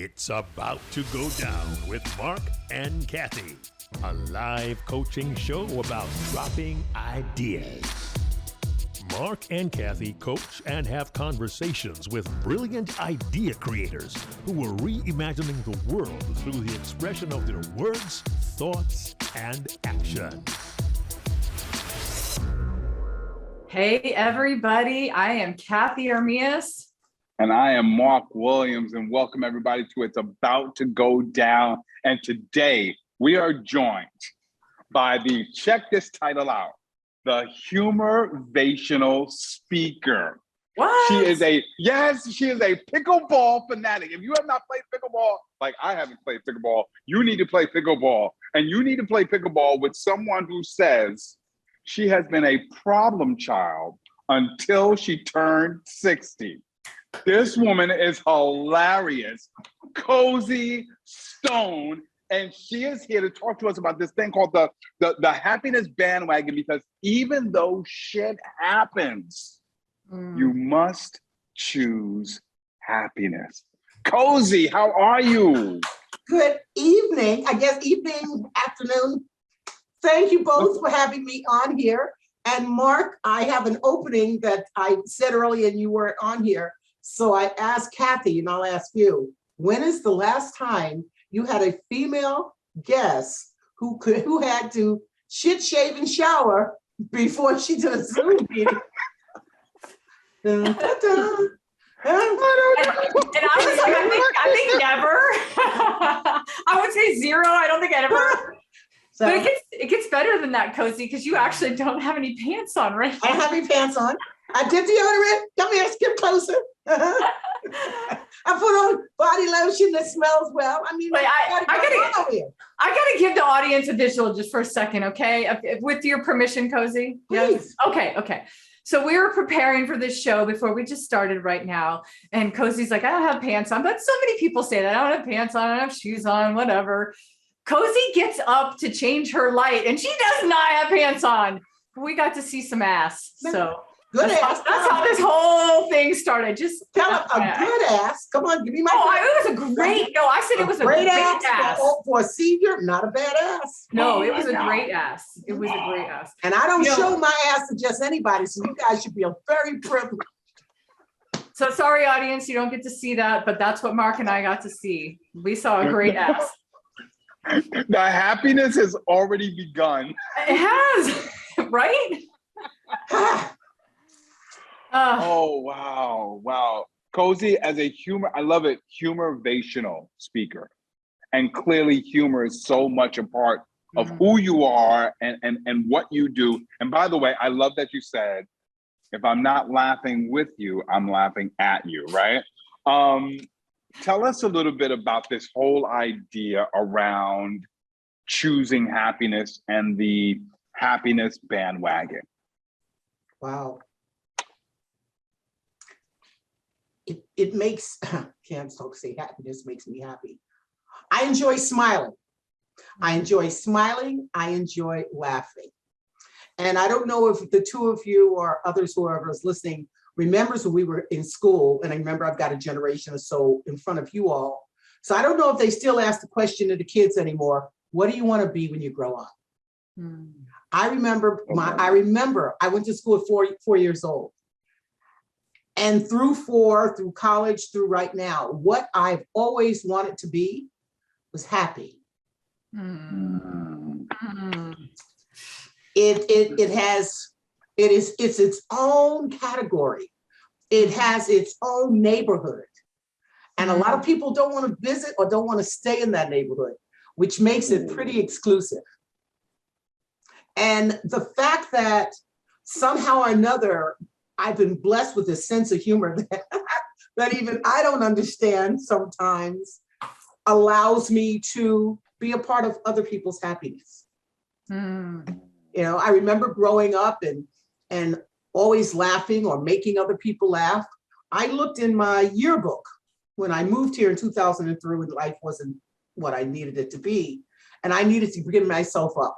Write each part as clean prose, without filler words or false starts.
It's about to go down with Marc and Cathey, a live coaching show about dropping ideas. Marc and Cathey coach and have conversations with brilliant idea creators who are reimagining the world through the expression of their words, thoughts, and action. Hey, everybody. I am Cathey Armillas. And I am Marc Williams, and welcome everybody to It's About to Go Down. And today we are joined by check this title out, the humorizational speaker. What? She is a pickleball fanatic. If you have not played pickleball, like I haven't played pickleball, you need to play pickleball. And you need to play pickleball with someone who says she has been a problem child until she turned 60. This woman is hilarious, Cozy Stone, and she is here to talk to us about this thing called the happiness bandwagon, because even though shit happens, you must choose happiness. Cozy, how are you? Good evening, I guess evening, afternoon. Thank you both for having me on here. And Marc, I have an opening that I said earlier and you weren't on here. So I asked Cathey, and I'll ask you, when is the last time you had a female guest who had to shit, shave, and shower before she did a Zoom meeting? And I was like, I think never. I would say zero. I don't think I ever. So, but it gets better than that, Cozy, because you actually don't have any pants on, right? I don't have any pants on. I did deodorant. Come here, skip closer. I put on body lotion that smells well. I mean, I gotta give the audience a visual just for a second, okay? With your permission, Cozy. Please. Yes? Okay. So we were preparing for this show before we just started right now. And Cozy's like, I don't have pants on. But so many people say that. I don't have pants on. I don't have shoes on, whatever. Cozy gets up to change her light and she does not have pants on. We got to see some ass. So that's how this whole thing started. Just tell a good ass. Come on, give me my. It was a great. No, I said it was a great ass. For a senior, not a bad ass. No, it was a great ass. It was a great ass. And I don't show my ass to just anybody, so you guys should be very privileged. So sorry, audience, you don't get to see that, but that's what Marc and I got to see. We saw a great ass. The happiness has already begun. It has, right? Oh, wow. Cozy, as a I love it, humorizational speaker. And clearly humor is so much a part of who you are and what you do. And by the way, I love that you said, if I'm not laughing with you, I'm laughing at you, right? Tell us a little bit about this whole idea around choosing happiness and the happiness bandwagon. Wow. It makes, can't say happiness makes me happy. I enjoy smiling. I enjoy laughing. And I don't know if the two of you or others, whoever is listening, remembers when we were in school, and I remember I've got a generation or so in front of you all. So I don't know if they still ask the question to the kids anymore, what do you want to be when you grow up? I remember I went to school at 4 years old. And through college, through right now, what I've always wanted to be was happy. It's its own category. It has its own neighborhood. And a lot of people don't want to visit or don't want to stay in that neighborhood, which makes it pretty exclusive. And the fact that somehow or another, I've been blessed with a sense of humor that even I don't understand sometimes, allows me to be a part of other people's happiness. You know, I remember growing up and always laughing or making other people laugh. I looked in my yearbook when I moved here in 2003 when life wasn't what I needed it to be. And I needed to give myself up.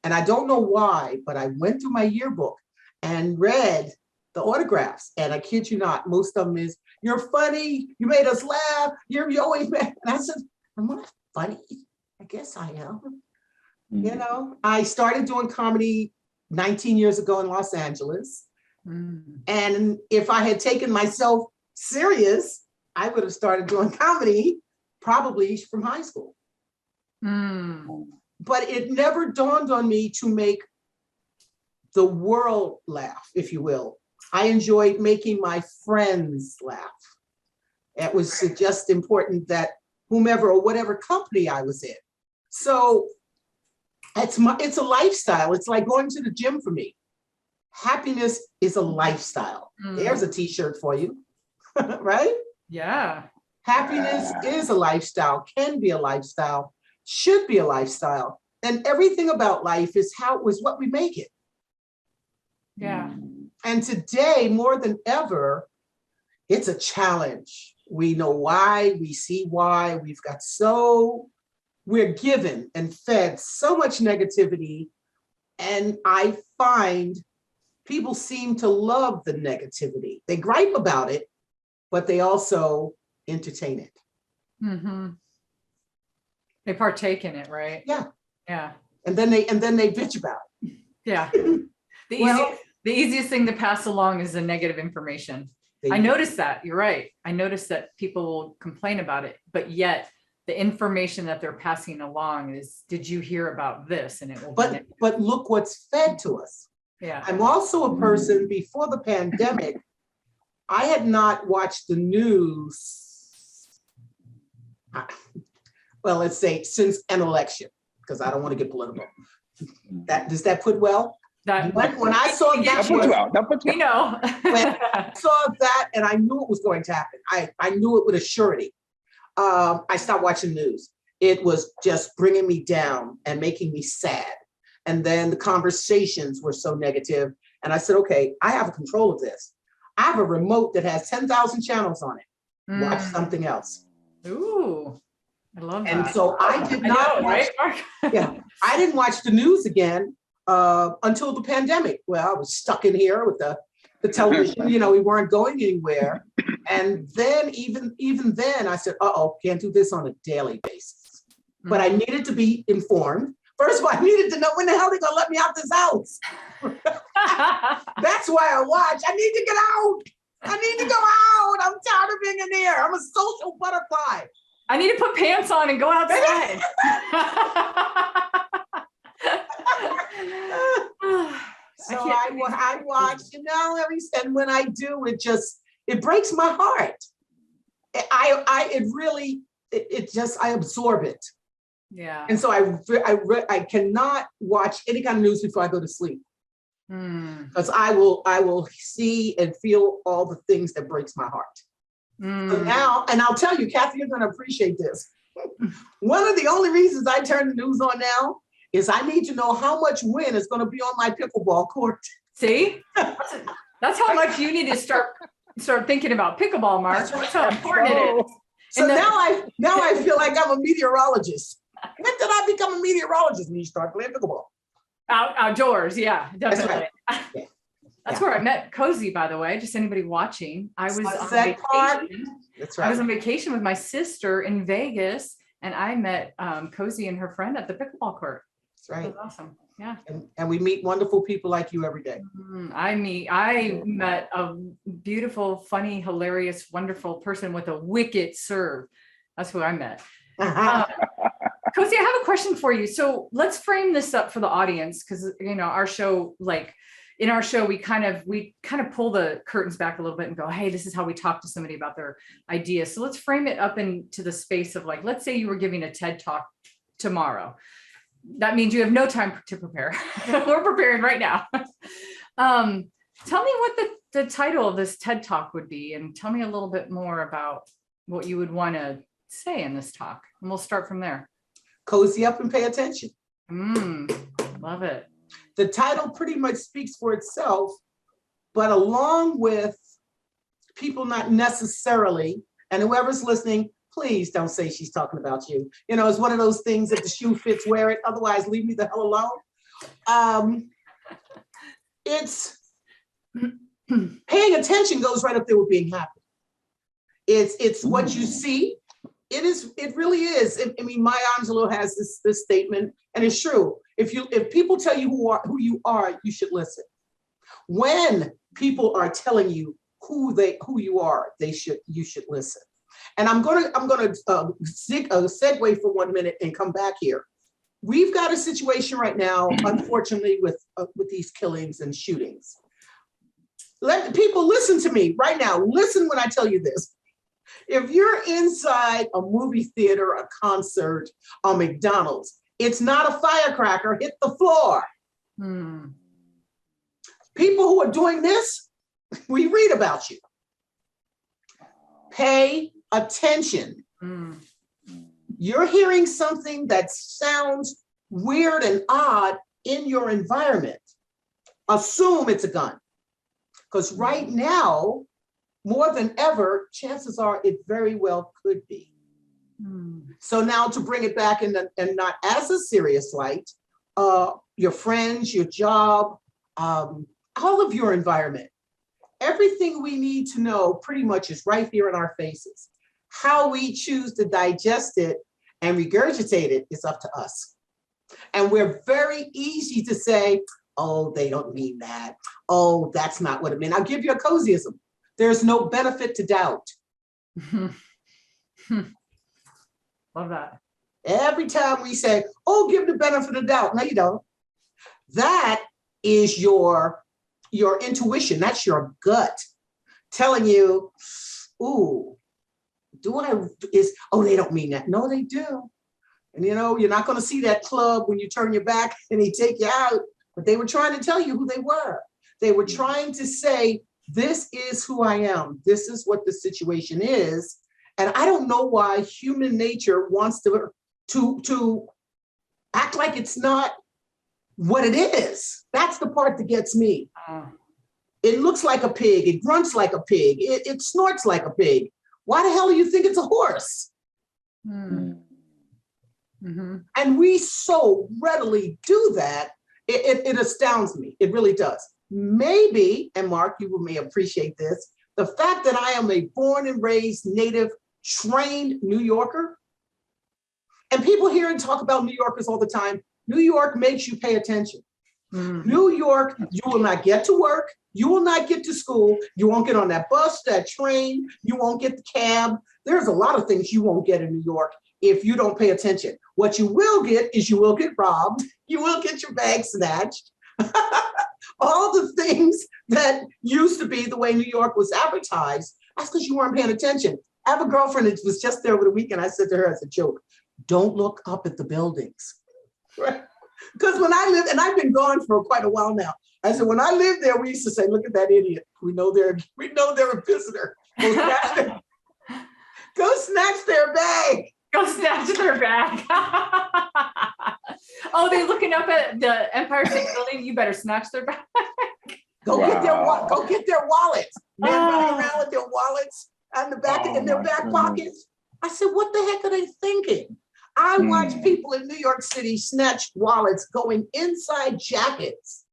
And I don't know why, but I went through my yearbook and read the autographs. And I kid you not, most of them is, You're funny. You made us laugh. You always mad. And I said, am I funny? I guess I am. You know, I started doing comedy 19 years ago in Los Angeles. And if I had taken myself serious, I would have started doing comedy probably from high school. But it never dawned on me to make the world laugh, if you will. I enjoyed making my friends laugh. It was just important that whomever or whatever company I was in. So it's a lifestyle. It's like going to the gym for me. Happiness is a lifestyle. There's a t-shirt for you, right? Yeah. Happiness is a lifestyle, can be a lifestyle, should be a lifestyle. And everything about life is what we make it. Yeah. And today, more than ever, it's a challenge. We know why, we see why. We're given and fed so much negativity. And I find people seem to love the negativity. They gripe about it, but they also entertain it. They partake in it, right? Yeah. Yeah. And then they bitch about it. Yeah. The easiest thing to pass along is the negative information. I noticed that. You're right. I noticed that people will complain about it, but yet the information that they're passing along is, did you hear about this? And it will. But look what's fed to us. Yeah. I'm also a person, before the pandemic, I had not watched the news, well, let's say since an election, because I don't want to get political. Does that put well? When I saw that, we know. When I saw that, and I knew it was going to happen. I knew it with a surety. I stopped watching the news. It was just bringing me down and making me sad. And then the conversations were so negative. And I said, okay, I have control of this. I have a remote that has 10,000 channels on it. Watch something else. Ooh, I love that. And so I did not watch, right? I didn't watch the news again until the pandemic. Well, I was stuck in here with the television, we weren't going anywhere. And then even then I said, can't do this on a daily basis. But I needed to be informed. First of all, I needed to know when the hell they're gonna let me out this house. That's why I watch. I need to get out. I need to go out. I'm tired of being in there. I'm a social butterfly. I need to put pants on and go outside. So I watch, and when I do, it breaks my heart. I absorb it. Yeah. And so I cannot watch any kind of news before I go to sleep. Because I will see and feel all the things that breaks my heart. So now, and I'll tell you, Cathey, you're going to appreciate this. One of the only reasons I turn the news on now is I need to know how much wind is going to be on my pickleball court. See, that's how much you need to start thinking about pickleball, Marc. That's how important it is. So now I feel like I'm a meteorologist. When did I become a meteorologist? When you start playing pickleball. Outdoors, yeah, definitely. That's right. That's where I met Cozy, by the way. Just anybody watching. I was on vacation. That's right. I was on vacation with my sister in Vegas, and I met Cozy and her friend at the pickleball court. That's right. It was awesome. Yeah. And we meet wonderful people like you every day. I met a beautiful, funny, hilarious, wonderful person with a wicked serve. That's who I met. Cozy, I have a question for you. So let's frame this up for the audience, because our show, in our show, we kind of pull the curtains back a little bit and go, hey, this is how we talk to somebody about their ideas. So let's frame it up into the space of let's say you were giving a TED talk tomorrow. That means you have no time to prepare. We're preparing right now. Tell me what the title of this TED talk would be, and tell me a little bit more about what you would want to say in this talk. And we'll start from there. Cozy up and pay attention. Love it. The title pretty much speaks for itself, but along with people not necessarily, and whoever's listening, please don't say she's talking about you. It's one of those things, if the shoe fits, wear it. Otherwise, leave me the hell alone. It's paying attention goes right up there with being happy. It's what you see. It really is. I mean, Maya Angelou has this statement, and it's true. If people tell you who you are, you should listen. When people are telling you who you are, you should listen. And I'm gonna segue for 1 minute and come back here. We've got a situation right now, unfortunately, with these killings and shootings. Let people listen to me right now. Listen when I tell you this. If you're inside a movie theater, a concert, a McDonald's, it's not a firecracker, hit the floor. People who are doing this, we read about you. Pay attention. You're hearing something that sounds weird and odd in your environment. Assume it's a gun. Because right now, more than ever, chances are it very well could be. So now to bring it back and not as a serious light, your friends, your job, all of your environment, everything we need to know pretty much is right here in our faces. How we choose to digest it and regurgitate it is up to us. And we're very easy to say, oh, they don't mean that. Oh, that's not what it meant. I'll give you a cozyism. There's no benefit to doubt. Love that. Every time we say, oh, give the benefit of doubt. No, you don't. That is your intuition. That's your gut telling you, ooh, they don't mean that. No, they do. And you're not going to see that club when you turn your back and they take you out, but they were trying to tell you who they were. They were trying to say, this is who I am. This is what the situation is. And I don't know why human nature wants to act like it's not what it is. That's the part that gets me. It looks like a pig. It grunts like a pig. It snorts like a pig. Why the hell do you think it's a horse? And we so readily do that. It astounds me. It really does. Maybe, and Mark, you may appreciate this, the fact that I am a born and raised native trained New Yorker, and people hear and talk about New Yorkers all the time. New York makes you pay attention. New York, you will not get to work. You will not get to school. You won't get on that bus, that train. You won't get the cab. There's a lot of things you won't get in New York if you don't pay attention. What you will get is you will get robbed. You will get your bag snatched. All the things that used to be the way New York was advertised, that's because you weren't paying attention. I have a girlfriend that was just there over the weekend. I said to her as a joke, don't look up at the buildings. Right? Because when I lived, and I've been gone for quite a while now, I said, when I lived there, we used to say, look at that idiot. We know they're a visitor. Go snatch their bag. Go snatch their bag. Oh, they're looking up at the Empire State Building. You better snatch their bag. Go get their wallets. Men running around with their wallets and in their back pockets. I said, what the heck are they thinking? I watch people in New York City snatch wallets going inside jackets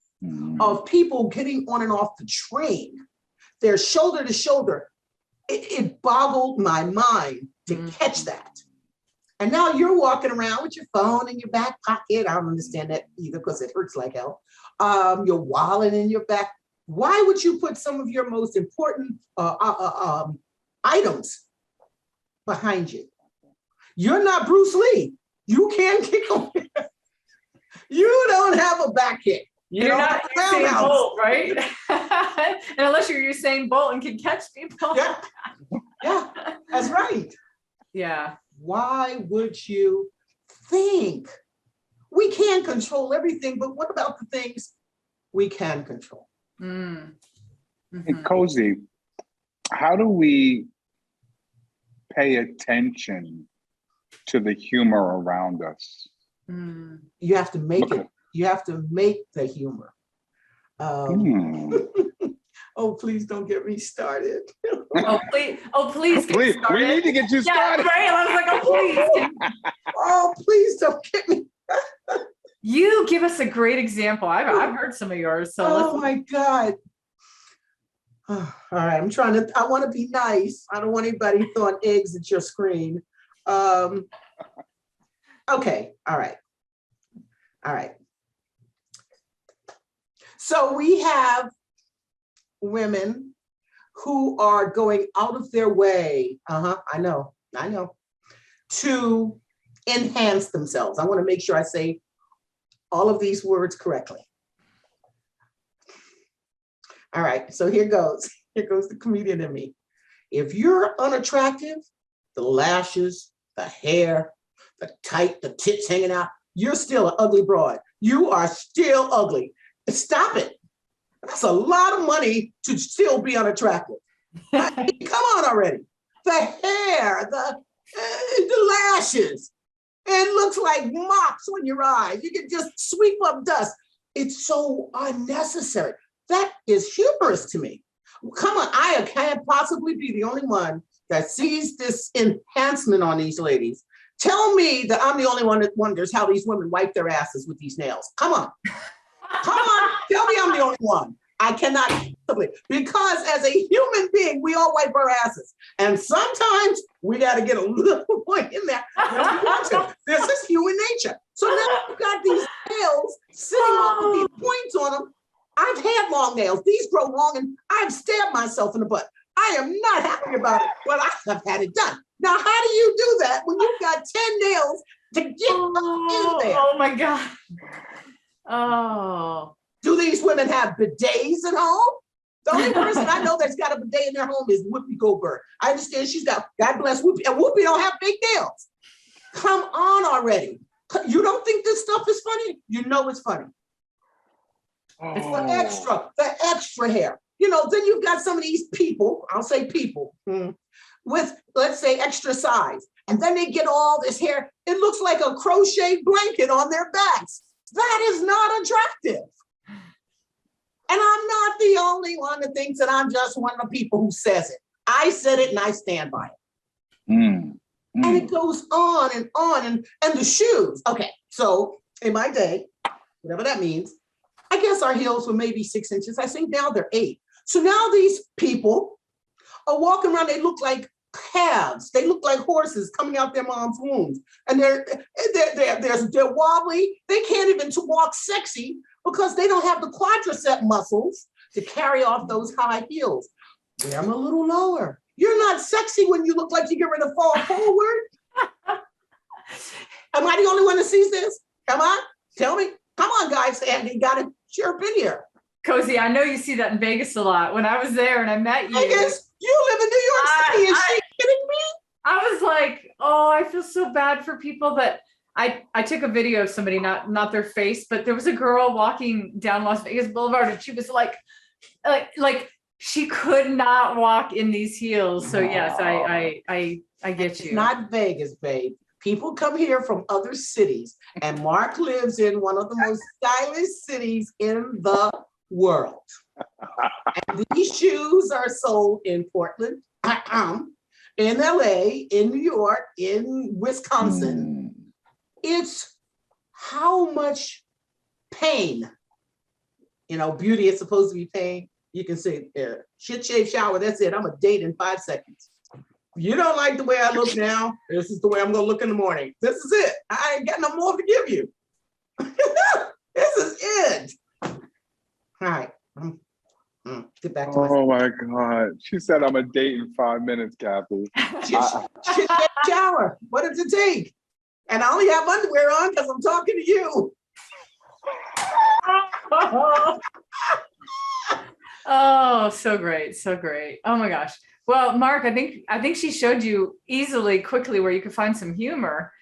of people getting on and off the train. They're shoulder to shoulder. It boggled my mind to catch that. And now you're walking around with your phone in your back pocket. I don't understand that either because it hurts like hell. Your wallet in your back. Why would you put some of your most important items behind you? You're not Bruce Lee. You can't kick them. You don't have a back kick. You're not Usain Bolt, right? And unless you're Usain Bolt and can catch people. Yeah, that's right. Yeah. Why would you think? We can't control everything, but what about the things we can control? Hey, Cozy, how do we pay attention to the humor around us? You have to make it. You have to make the humor. Oh, please don't get me started. Please get started. We need to get you started. Right? I was like, please. Oh, please don't get me. You give us a great example. I've heard some of yours. So my God. All right, I want to be nice. I don't want anybody throwing eggs at your screen. Okay, all right. So we have women who are going out of their way, I know, to enhance themselves. I want to make sure I say all of these words correctly. All right, so here goes the comedian in me. If you're unattractive, the lashes, the hair, the tits hanging out, you're still an ugly broad. You are still ugly. Stop it. That's a lot of money to still be unattractive. I mean, come on already. The hair, the lashes, it looks like mops on your eyes. You can just sweep up dust. It's so unnecessary. That is humorous to me. Come on, I can't possibly be the only one that sees this enhancement on these ladies. Tell me that I'm the only one that wonders how these women wipe their asses with these nails. Come on. Tell me I'm the only one. I cannot, because as a human being, we all wipe our asses. And sometimes we got to get a little point in there. This is human nature. So now you've got these nails sitting on with these points on them. I've had long nails. These grow long and I've stabbed myself in the butt. I am not happy about it, but I have had it done. Now, how do you do that when you've got 10 nails to get in there? Oh my God. Oh. Do these women have bidets at home? The only person I know that's got a bidet in their home is Whoopi Goldberg. I understand she's got, God bless Whoopi, and Whoopi don't have big nails. Come on already. You don't think this stuff is funny? You know it's funny. It's the extra hair. You know, then you've got some of these people, I'll say people, with, let's say, extra size. And then they get all this hair. It looks like a crochet blanket on their backs. That is not attractive. And I'm not the only one that thinks that I'm just one of the people who says it. I said it and I stand by it. And it goes on and on. And the shoes. Okay, so in my day, whatever that means, I guess our heels were maybe 6 inches. I think now they're 8. So now these people are walking around, they look like calves. They look like horses coming out their mom's wombs. And they're wobbly. They can't even walk sexy because they don't have the quadricep muscles to carry off those high heels. Wear them a little lower. You're not sexy when you look like you're ready to fall forward. Am I the only one that sees this? Am I? Tell me. Come on, guys, and you gotta chirp in here. Cozy, I know you see that in Vegas a lot. When I was there and I met you. Vegas, you live in New York City. Is she kidding me? I was like, oh, I feel so bad for people that I took a video of somebody, not their face, but there was a girl walking down Las Vegas Boulevard and she was like she could not walk in these heels. So yes, I get you. It's not Vegas, babe. People come here from other cities, and Mark lives in one of the most stylish cities in the world. And these shoes are sold in Portland, in LA, in New York, in Wisconsin. It's how much pain, you know, beauty is supposed to be pain. You can say, shit, shave, shower, that's it. I'm a date in 5 seconds. You don't like the way I look now, this is the way I'm gonna look in the morning. This is it. I ain't got no more to give you. This is it. All right. Get back to Oh my God. She said I'm a date in 5 minutes, Cathey. Shit, shower. What does it take? And I only have underwear on because I'm talking to you. Oh, so great. So great. Oh my gosh. Well, Mark, I think she showed you quickly where you could find some humor.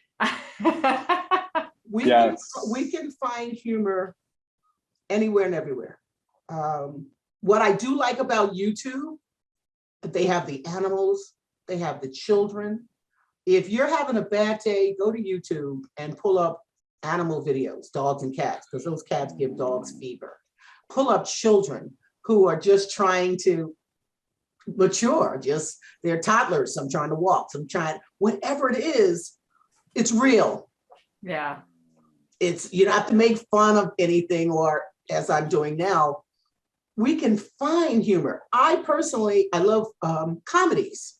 We can find humor anywhere and everywhere. What I do like about YouTube, they have the animals, they have the children. If you're having a bad day, go to YouTube and pull up animal videos, dogs and cats, because those cats give dogs fever. Pull up children who are just trying to mature, they're toddlers, some trying to walk, some trying, whatever it is, it's real. Yeah. You don't have to make fun of anything, or as I'm doing now, we can find humor. I love comedies.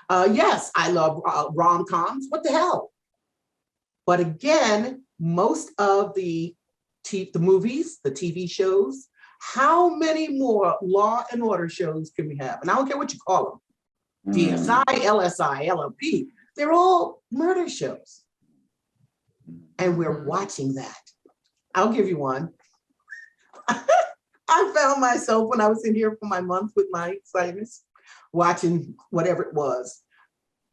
Yes, I love rom-coms. What the hell? But again, most of the movies, the TV shows, how many more Law and Order shows can we have? And I don't care what you call them. DSI, LSI, LLP, they're all murder shows. And we're watching that. I'll give you one. I found myself when I was in here for my month with my sinus, watching whatever it was,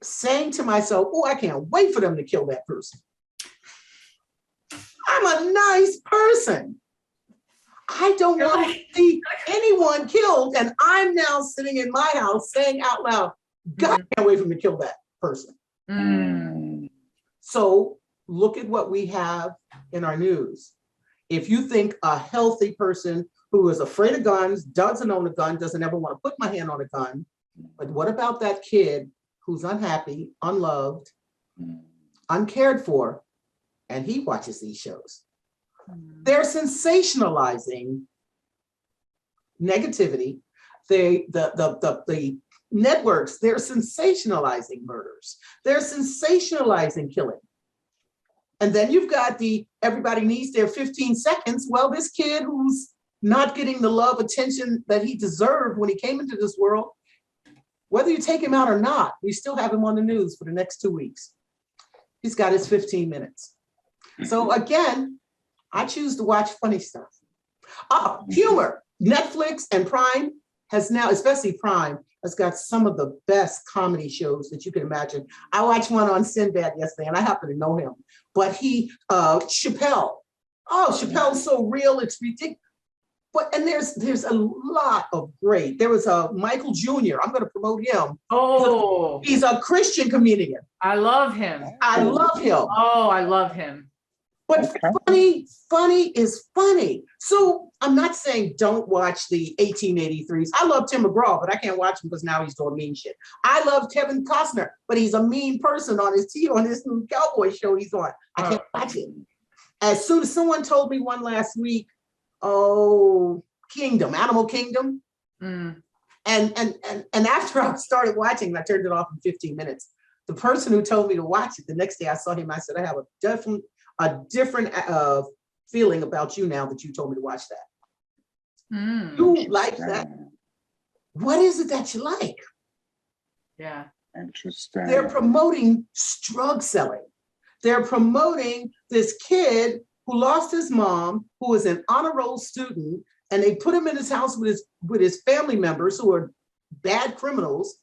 saying to myself, oh, I can't wait for them to kill that person. I'm a nice person. I don't want to see anyone killed. And I'm now sitting in my house saying out loud, God, I can't wait for them to kill that person. So look at what we have in our news. If you think a healthy person who is afraid of guns, doesn't own a gun, doesn't ever want to put my hand on a gun, but what about that kid who's unhappy, unloved, uncared for, and he watches these shows? They're sensationalizing negativity. The networks, they're sensationalizing murders. They're sensationalizing killing. And then you've got everybody needs their 15 seconds. Well, this kid who's not getting the love, attention that he deserved when he came into this world, whether you take him out or not, we still have him on the news for the next 2 weeks. He's got his 15 minutes. So again, I choose to watch funny stuff. Humor. Netflix and Prime has now, especially Prime, has got some of the best comedy shows that you can imagine. I watched one on Sinbad yesterday, and I happen to know him. But Chappelle. Oh, Chappelle's so real, it's ridiculous. And there's a lot of great. There was a Michael Jr. I'm going to promote him. Oh, he's a Christian comedian. I love him. I love him. Oh, I love him. But funny is funny. So I'm not saying don't watch the 1883s. I love Tim McGraw, but I can't watch him because now he's doing mean shit. I love Kevin Costner, but he's a mean person on this new cowboy show he's on. I can't watch it. As soon as someone told me one last week, Animal Kingdom. And after I started watching, I turned it off in 15 minutes. The person who told me to watch it, the next day I saw him, I said, I have a different feeling about you now that you told me to watch that. You like that? What is it that you like? Yeah. Interesting. They're promoting drug selling. They're promoting this kid who lost his mom, who was an honor roll student, and they put him in his house with his family members who are bad criminals.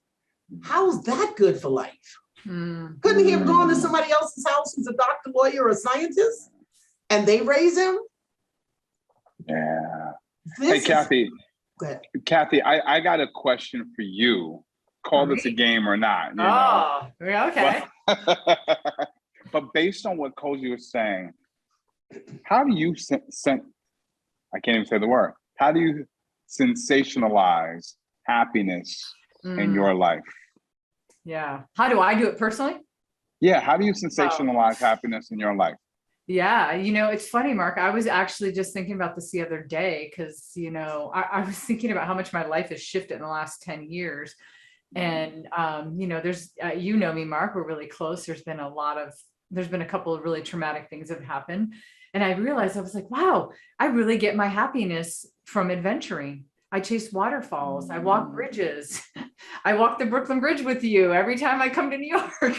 How's that good for life? Couldn't he have gone to somebody else's house who's a doctor, lawyer, or a scientist, and they raise him? Yeah. Hey, Cathey. Go ahead. Cathey, I got a question for you. Call this a game or not? You know? Okay. But based on what Cozy was saying, how do you I can't even say the word. How do you sensationalize happiness in your life? Yeah. How do I do it personally? Yeah. How do you sensationalize happiness in your life? Yeah. It's funny, Mark. I was actually just thinking about this the other day because, I was thinking about how much my life has shifted in the last 10 years. And, there's, me, Mark, we're really close. There's been a couple of really traumatic things that have happened. And I realized, I was like, wow, I really get my happiness from adventuring. I chase waterfalls. I walk bridges. I walk the Brooklyn Bridge with you every time I come to New York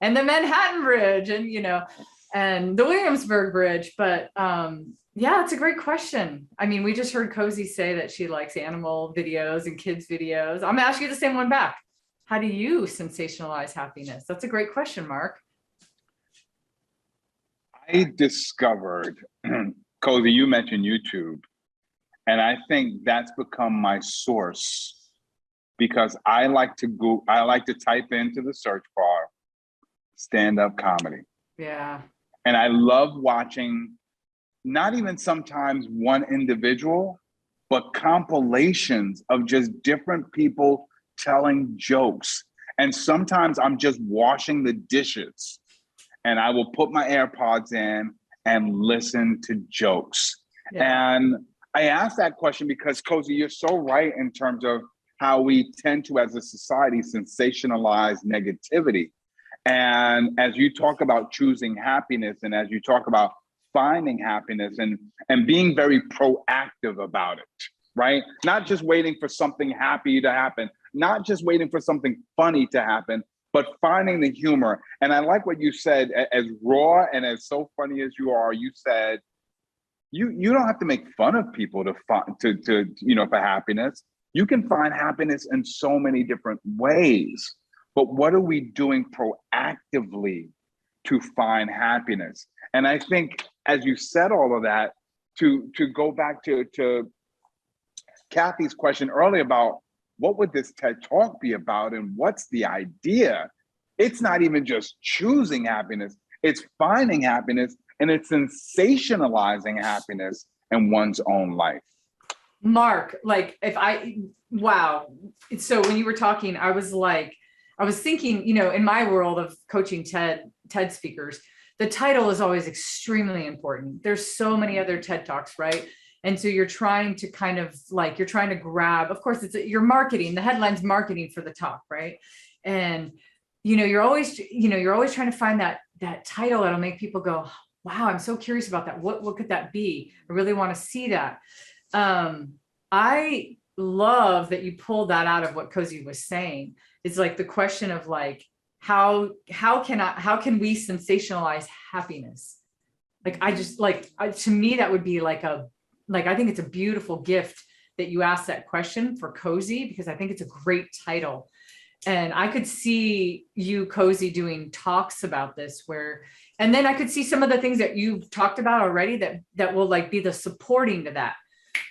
and the Manhattan Bridge and the Williamsburg Bridge. But yeah, it's a great question. I mean, we just heard Cozy say that she likes animal videos and kids videos. I'm gonna ask you the same one back. How do you sensationalize happiness? That's a great question, Mark. I discovered, Cozy, you mentioned YouTube, and I think that's become my source because I like to type into the search bar, stand-up comedy. Yeah. And I love watching, not even sometimes one individual, but compilations of just different people telling jokes. And sometimes I'm just washing the dishes and I will put my AirPods in and listen to jokes. Yeah. And I asked that question because, Cozy, you're so right in terms of how we tend to, as a society, sensationalize negativity. And as you talk about choosing happiness, and as you talk about finding happiness and being very proactive about it, right? Not just waiting for something happy to happen, not just waiting for something funny to happen, but finding the humor. And I like what you said, as raw and as so funny as you are, you said, you don't have to make fun of people to for happiness. You can find happiness in so many different ways. But what are we doing proactively to find happiness? And I think, as you said all of that, to go back to Cathey's question earlier about what would this TED Talk be about and what's the idea? It's not even just choosing happiness, it's finding happiness, and it's sensationalizing happiness in one's own life. Mark, wow. So when you were talking, I was thinking, in my world of coaching TED speakers, the title is always extremely important. There's so many other TED Talks, right? And so you're trying to you're trying to grab, of course, you're marketing, the headline's marketing for the talk, right? And, you're always trying to find that title that'll make people go, wow, I'm so curious about that. What could that be? I really want to see that. I love that you pulled that out of what Cozy was saying. It's like the question of how can we sensationalize happiness? To me, that would be I think it's a beautiful gift that you asked that question for Cozy, because I think it's a great title. And I could see you, Cozy, doing talks about this and then I could see some of the things that you've talked about already that will be the supporting to that.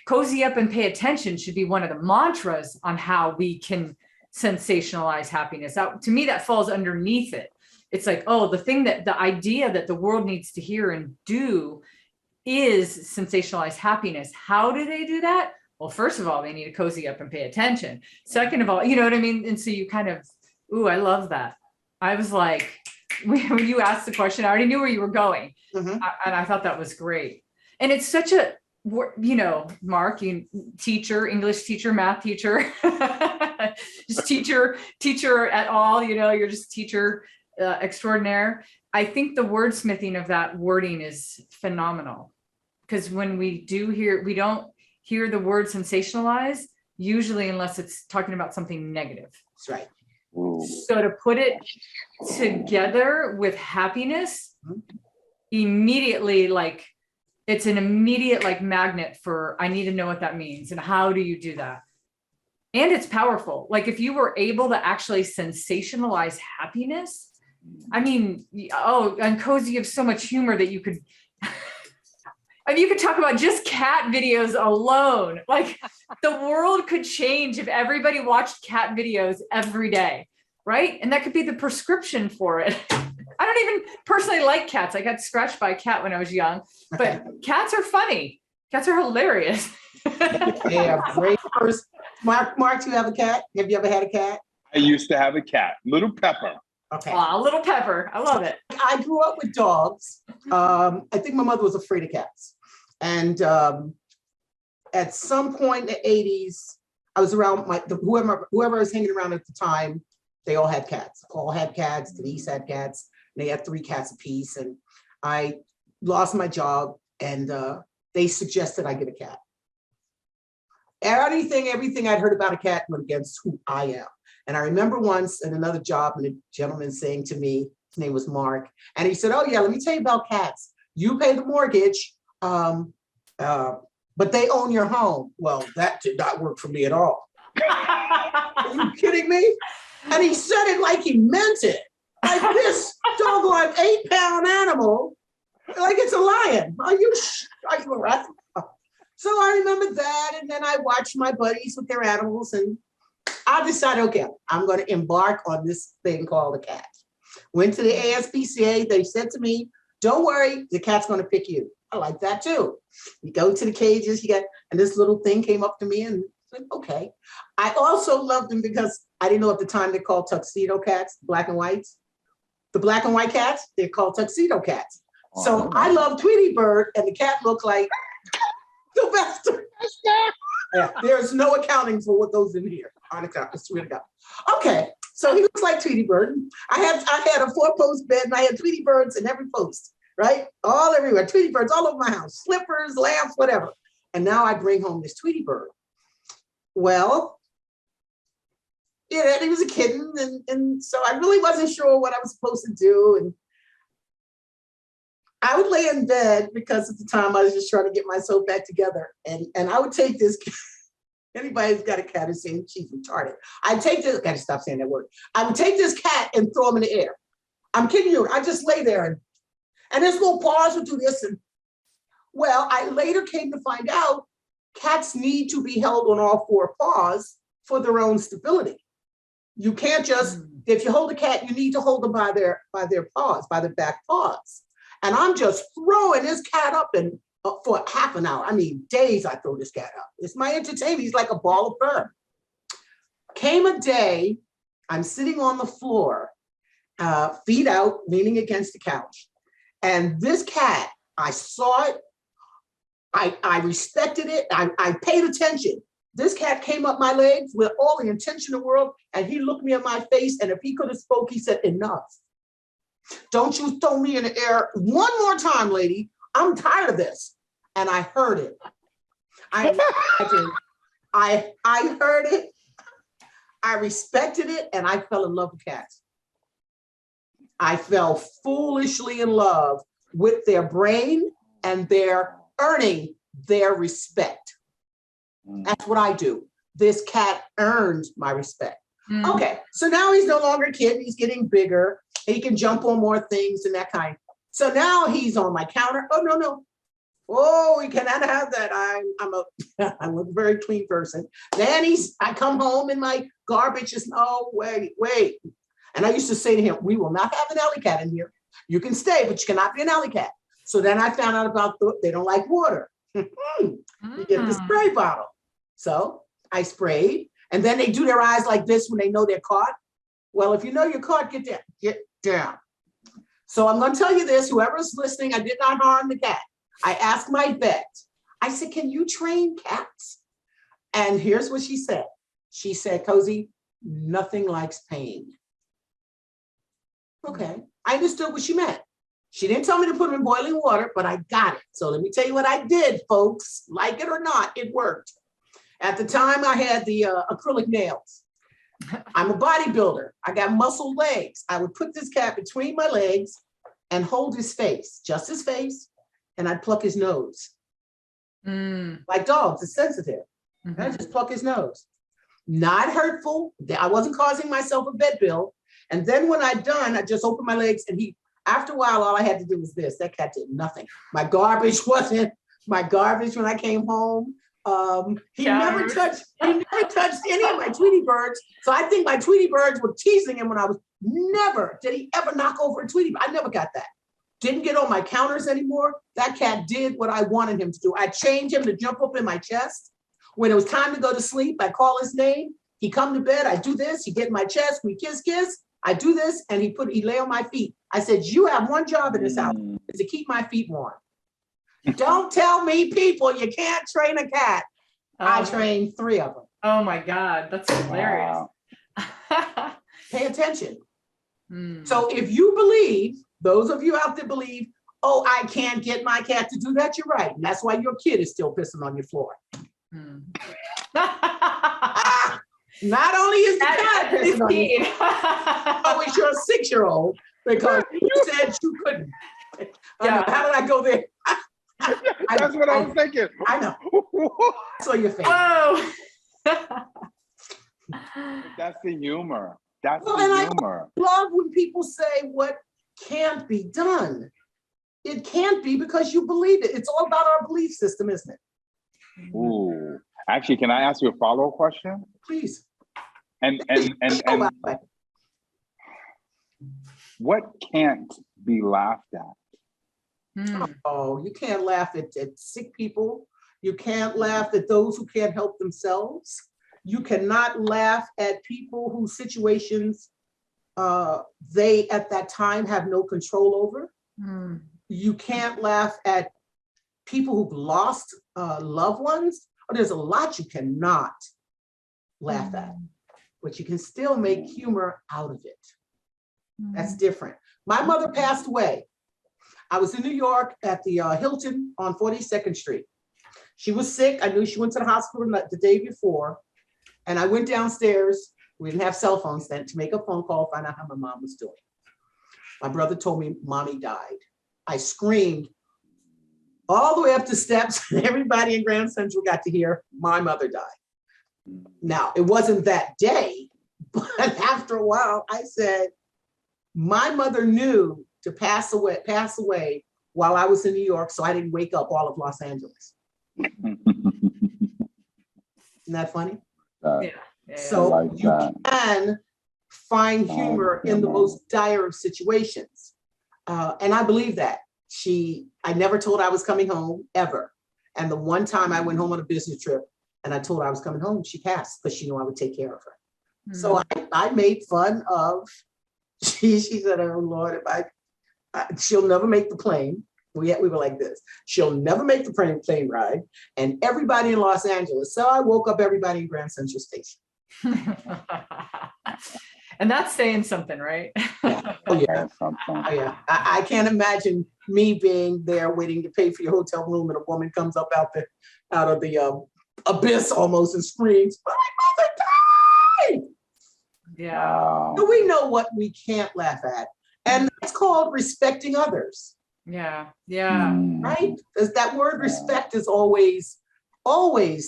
Cozy up and pay attention should be one of the mantras on how we can sensationalize happiness. To me, that falls underneath it. It's the idea that the world needs to hear and do is sensationalize happiness. How do they do that? Well, first of all, they need to cozy up and pay attention. Second of all, you know what I mean? And so you I love that. I was like, when you asked the question, I already knew where you were going. Mm-hmm. And I thought that was great. And it's such a, Mark, teacher, English teacher, math teacher, just teacher at all, you're just teacher extraordinaire. I think the wordsmithing of that wording is phenomenal, because when we don't hear the word sensationalize, usually, unless it's talking about something negative. That's right. So to put it together with happiness, immediately, it's an immediate magnet for, I need to know what that means. And how do you do that? And it's powerful. If you were able to actually sensationalize happiness, and Cozy, you have so much humor that you could, you could talk about just cat videos alone. The world could change if everybody watched cat videos every day, right? And that could be the prescription for it. I don't even personally like cats. I got scratched by a cat when I was young, but cats are funny. Cats are hilarious. They are great. Mark, do you have a cat? Have you ever had a cat? I used to have a cat, Little Pepper. Okay. Aw, Little Pepper. I love it. I grew up with dogs. I think my mother was afraid of cats. And at some point in the 80s, I was around whoever I was hanging around at the time, they all had cats. All had cats. Denise had cats. They had 3 cats apiece. And I lost my job, and they suggested I get a cat. Everything I'd heard about a cat went against who I am. And I remember once at another job, and a gentleman saying to me, his name was Mark, and he said, "Oh yeah, let me tell you about cats. You pay the mortgage, but they own your home." Well, that did not work for me at all. Are you kidding me? And he said it like he meant it. This doggone 8-pound animal, like it's a lion. Are you right? So I remember that, and then I watched my buddies with their animals, and I decided, okay, I'm going to embark on this thing called a cat. Went to the ASPCA. They said to me, "Don't worry, the cat's going to pick you." I like that too. You go to the cages, and this little thing came up to me, and said, okay. I also loved them because I didn't know at the time they're called tuxedo cats, black and whites. The black and white cats, they're called tuxedo cats. So I love Tweety Bird, and the cat looked like Sylvester. Yeah, there's no accounting for what goes in here. I swear to God. Okay, so he looks like Tweety Bird. I had a 4-post bed and I had Tweety Birds in every post, right? All everywhere, Tweety Birds all over my house, slippers, lamps, whatever. And now I bring home this Tweety Bird. Well, he was a kitten, and so I really wasn't sure what I was supposed to do. And I would lay in bed because at the time I was just trying to get myself back together. And I would take this, anybody who's got a cat is saying she's retarded. I'd take this, gotta stop saying that word. I would take this cat and throw him in the air. I'm kidding you. I just lay there and this little paws would do this. And well, I later came to find out cats need to be held on all 4 paws for their own stability. You can't just, if you hold a cat, you need to hold them by their paws, by their back paws. And I'm just throwing this cat up and for half an hour. I mean, days I throw this cat up. It's my entertainment. He's like a ball of fur. Came a day, I'm sitting on the floor, feet out, leaning against the couch. And this cat, I saw it. I respected it. I paid attention. This cat came up my legs with all the intention in the world. And he looked me in my face. And if he could have spoke, he said, enough. Don't you throw me in the air one more time, lady. I'm tired of this. And I heard it. I heard it. I respected it. And I fell in love with cats. I fell foolishly in love with their brain and their earning their respect. That's what I do. This cat earned my respect. Okay, so now he's no longer a kid. He's getting bigger. He can jump on more things and that kind. So now he's on my counter. Oh, no. Oh, we cannot have that. I'm a very clean person. Then I come home and my garbage is, oh, wait. And I used to say to him, we will not have an alley cat in here. You can stay, but you cannot be an alley cat. So then I found out about they don't like water. You get the spray bottle. So I sprayed. And then they do their eyes like this when they know they're caught. Well, if you know you're caught, get down. So I'm going to tell you this, whoever's listening, I did not harm the cat. I asked my vet, I said, can you train cats? And here's what she said. She said, Cozy, nothing likes pain. Okay, I understood what she meant. She didn't tell me to put them in boiling water, but I got it. So let me tell you what I did, folks. Like it or not, it worked. At the time, I had the acrylic nails. I'm a bodybuilder. I got muscle legs. I would put this cat between my legs and hold his face, just his face, and I'd pluck his nose. Like dogs, it's sensitive. I just pluck his nose. Not hurtful. I wasn't causing myself a bed bill. And then when I'd done, I just opened my legs and after a while, all I had to do was this. That cat did nothing. My garbage when I came home. He never touched any of my Tweety Birds. So I think my Tweety Birds were teasing him when never did he ever knock over a Tweety Bird. I never got that. Didn't get on my counters anymore. That cat did what I wanted him to do. I changed him to jump up in my chest. When it was time to go to sleep, I call his name. He come to bed. I do this. He get in my chest. We kiss. I do this, and he lay on my feet. I said, you have one job in this house, is to keep my feet warm. Don't tell me, people, you can't train a cat. I trained 3 of them. Oh my God, that's hilarious. Wow. Pay attention. So if you believe, those of you out there believe, oh, I can't get my cat to do that, you're right. And that's why your kid is still pissing on your floor. Not only is the cat pissing on your floor, oh, it's your 6-year-old, because you said you couldn't. Yeah. How did I go there? That's what I was thinking. I know. So your face. Oh. That's the humor. That's Well, the and I humor. love when people say what can't be done. It can't be because you believe it. It's all about our belief system, isn't it? Ooh. Actually, can I ask you a follow-up question? Please. And what can't be laughed at? Oh, you can't laugh at sick people. You can't laugh at those who can't help themselves. You cannot laugh at people whose situations they at that time have no control over. You can't laugh at people who've lost loved ones, there's a lot you cannot laugh at, but you can still make humor out of it. That's different. My mother passed away. I was in New York at the Hilton on 42nd Street. She was sick. I knew she went to the hospital the day before. And I went downstairs. We didn't have cell phones then, to make a phone call, find out how my mom was doing. My brother told me mommy died. I screamed all the way up the steps, and everybody in Grand Central got to hear my mother died. Now, it wasn't that day, but after a while, I said, my mother knew to pass away while I was in New York, so I didn't wake up all of Los Angeles. Isn't that funny? Yeah. So like you can find humor in the most dire of situations. And I believe that. I never told her I was coming home, ever. And the one time I went home on a business trip and I told her I was coming home, she passed because she knew I would take care of her. So I made fun of, she said, oh Lord, she'll never make the plane. We were like this. She'll never make the plane ride. And everybody in Los Angeles. So I woke up everybody in Grand Central Station. And that's saying something, right? Yeah. Oh yeah. Oh, yeah. I can't imagine me being there waiting to pay for your hotel room and a woman comes up out of the abyss almost and screams, my mother died. Yeah. So we know what we can't laugh at. And it's called respecting others. Yeah. Right? Because that word respect is always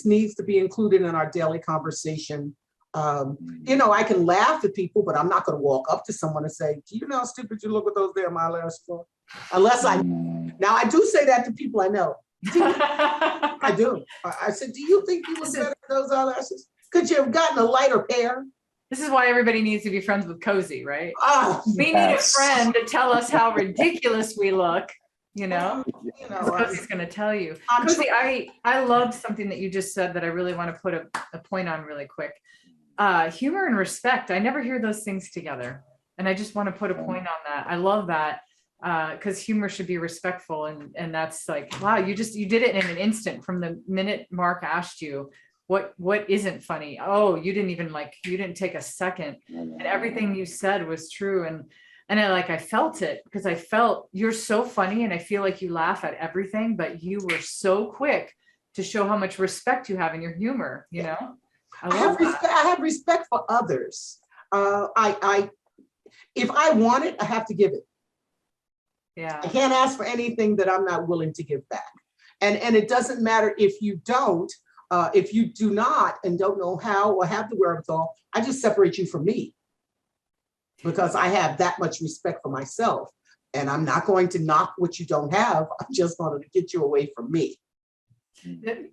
needs to be included in our daily conversation. I can laugh at people, but I'm not going to walk up to someone and say, do you know how stupid you look with those there eyelashes for? Unless now I do say that to people I know. I do. I said, do you think you look better with those eyelashes? Could you have gotten a lighter pair? This is why everybody needs to be friends with Cozy, right? Oh, we need a friend to tell us how ridiculous we look, Cozy's going to tell you. Cozy, I love something that you just said that I really want to put a point on really quick. Humor and respect. I never hear those things together. And I just want to put a point on that. I love that because humor should be respectful. And that's like, wow, you did it in an instant from the minute Mark asked you what isn't funny. Oh, you didn't take a second. And everything you said was true. And I felt it because I felt you're so funny and I feel like you laugh at everything, but you were so quick to show how much respect you have in your humor, I have respect for others. If I want it, I have to give it. Yeah. I can't ask for anything that I'm not willing to give back. And it doesn't matter if you don't, if you do not and don't know how or have the wherewithal, I just separate you from me because I have that much respect for myself. And I'm not going to knock what you don't have. I'm just going to get you away from me.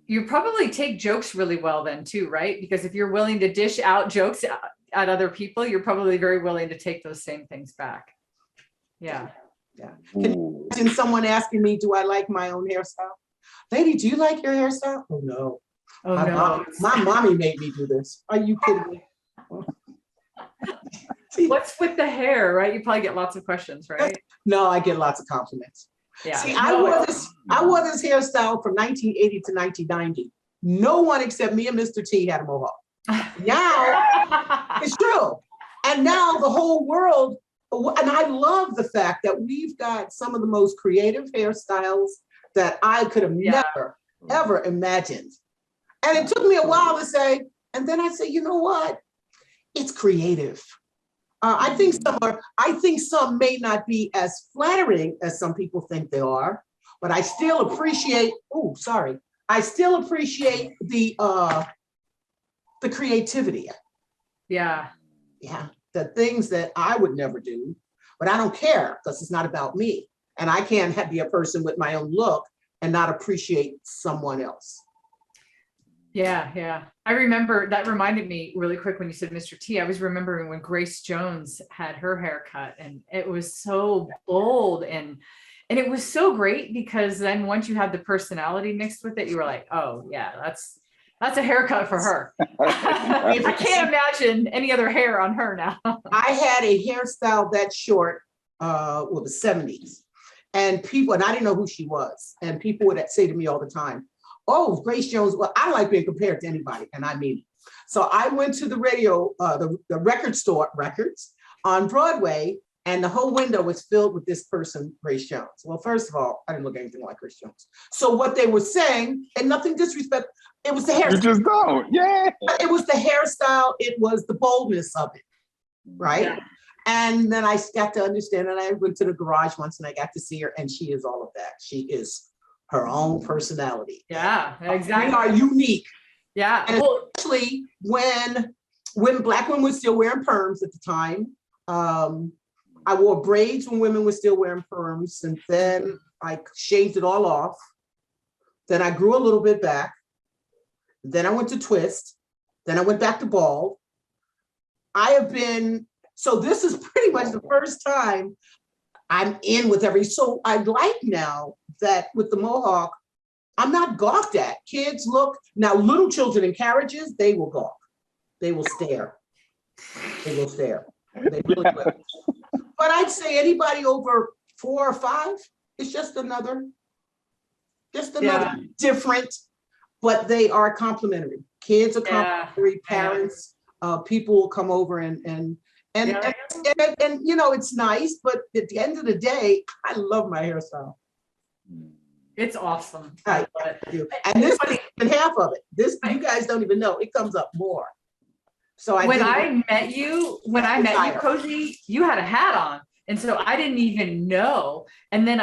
You probably take jokes really well then too, right? Because if you're willing to dish out jokes at other people, you're probably very willing to take those same things back. Yeah. Can you imagine someone asking me, do I like my own hairstyle? Lady, do you like your hairstyle? Oh no. Oh no. My mommy made me do this. Are you kidding me? What's with the hair, right? You probably get lots of questions, right? No, I get lots of compliments. Yeah. See, I wore this hairstyle from 1980 to 1990. No one except me and Mr. T had a mohawk. Now, it's true. And now the whole world, and I love the fact that we've got some of the most creative hairstyles that I could have never, ever imagined. And it took me a while to say, and then I say, you know what? It's creative. I think some may not be as flattering as some people think they are, but I still appreciate, I still appreciate the creativity. Yeah. Yeah. The things that I would never do, but I don't care because it's not about me. And I can't be a person with my own look and not appreciate someone else. Yeah. I remember that reminded me really quick when you said Mr. T. I was remembering when Grace Jones had her haircut and it was so bold and it was so great because then once you had the personality mixed with it, you were like, oh yeah, that's a haircut for her. I can't imagine any other hair on her now. I had a hairstyle that short, the 70s. And people, and I didn't know who she was. And people would say to me all the time, oh, Grace Jones, well, I don't like being compared to anybody. And I mean it. So I went to the the record store, Records, on Broadway, and the whole window was filled with this person, Grace Jones. Well, first of all, I didn't look anything like Grace Jones. So what they were saying, and nothing disrespect, it was the hairstyle. You just don't, yeah. It was the hairstyle, it was the boldness of it, right? Yeah. And then I got to understand, and I went to the garage once and I got to see her, and she is all of that. She is her own personality. Yeah, exactly. We are unique. Yeah. And especially when Black women were still wearing perms at the time. I wore braids when women were still wearing perms, and then I shaved it all off. Then I grew a little bit back. Then I went to twist. Then I went back to bald. So this is pretty much the first time I'm in with so I like now that with the mohawk, I'm not gawked at. Kids look, now little children in carriages, they will gawk. They will stare. They will stare. They really will. But I'd say anybody over 4 or 5, it's just another different, but they are complimentary. Kids are complimentary, parents, people will come over and you know, it's nice, but at the end of the day, I love my hairstyle. It's awesome. I do. And this is half of it. This, you guys don't even know, it comes up more. So when I met you, Cozy, you had a hat on. And so I didn't even know. And then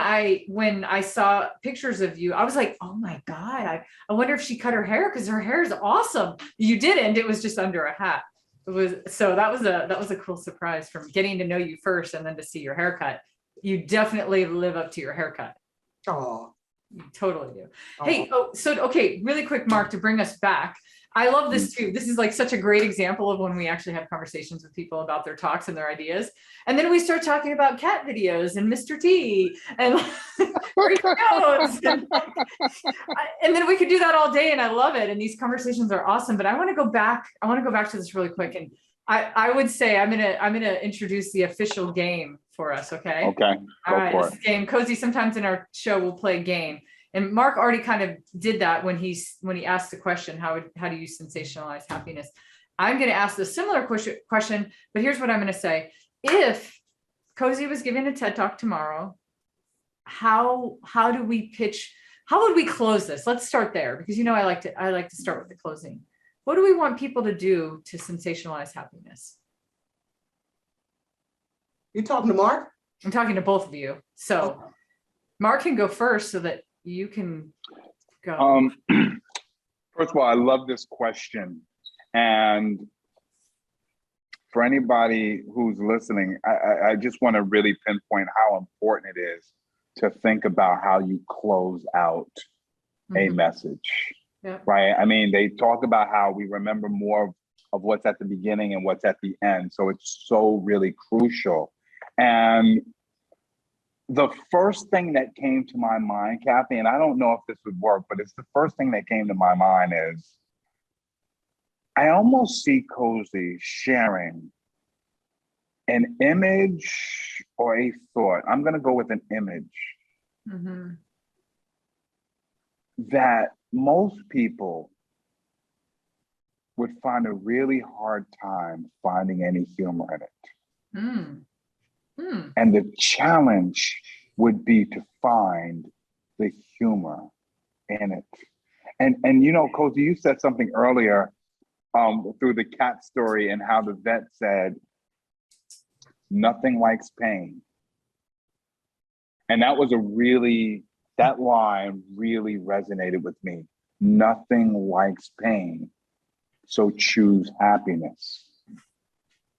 when I saw pictures of you, I was like, oh my God, I wonder if she cut her hair, because her hair is awesome. You didn't, it was just under a hat. That was a cool surprise from getting to know you first and then to see your haircut. You definitely live up to your haircut. Oh, you totally do. Hey, okay, really quick, Mark, to bring us back. I love this too. This is like such a great example of when we actually have conversations with people about their talks and their ideas. And then we start talking about cat videos and Mr. T and and then we could do that all day. And I love it. And these conversations are awesome, but I want to go back to this really quick. And I would say I'm going to introduce the official game for us. Okay. Okay. All right. This game, Cozy, sometimes in our show, we'll play a game. And Mark already kind of did that when he asked the question, how do you sensationalize happiness? I'm going to ask a similar question, but here's what I'm going to say. If Cozy was giving a TED Talk tomorrow, how would we close this? Let's start there, because I like to start with the closing. What do we want people to do to sensationalize happiness? You talking to Mark? I'm talking to both of you. So Mark can go first so that you can go. First of all, I love this question. And for anybody who's listening, I just want to really pinpoint how important it is to think about how you close out a message, right? I mean, they talk about how we remember more of what's at the beginning and what's at the end. So it's so really crucial. And the first thing that came to my mind, Cathey, and I don't know if this would work, but it's the first thing that came to my mind is, I almost see Cozy sharing an image or a thought. I'm going to go with an image that most people would find a really hard time finding any humor in it. And the challenge would be to find the humor in it. And Cozy, you said something earlier through the cat story and how the vet said, nothing likes pain. And that line really resonated with me. Nothing likes pain, so choose happiness.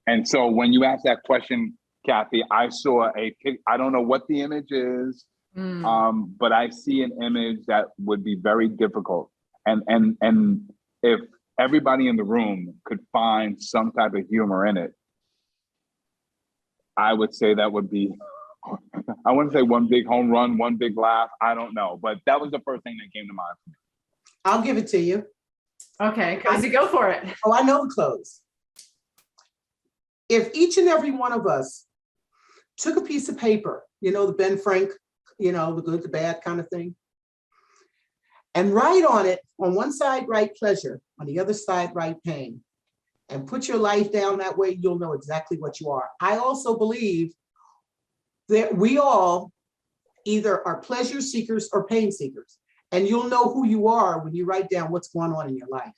And so when you asked that question, Cathey, I saw I don't know what the image is, but I see an image that would be very difficult. And if everybody in the room could find some type of humor in it, I would say that would be, I wouldn't say one big home run, one big laugh. I don't know, but that was the first thing that came to mind. I'll give it to you. Okay, Cozy, go for it. Oh, I know the close. If each and every one of us took a piece of paper, the Ben Frank, the good, the bad kind of thing. And write on it, on one side, write pleasure, on the other side, write pain. And put your life down that way, you'll know exactly what you are. I also believe that we all either are pleasure seekers or pain seekers. And you'll know who you are when you write down what's going on in your life.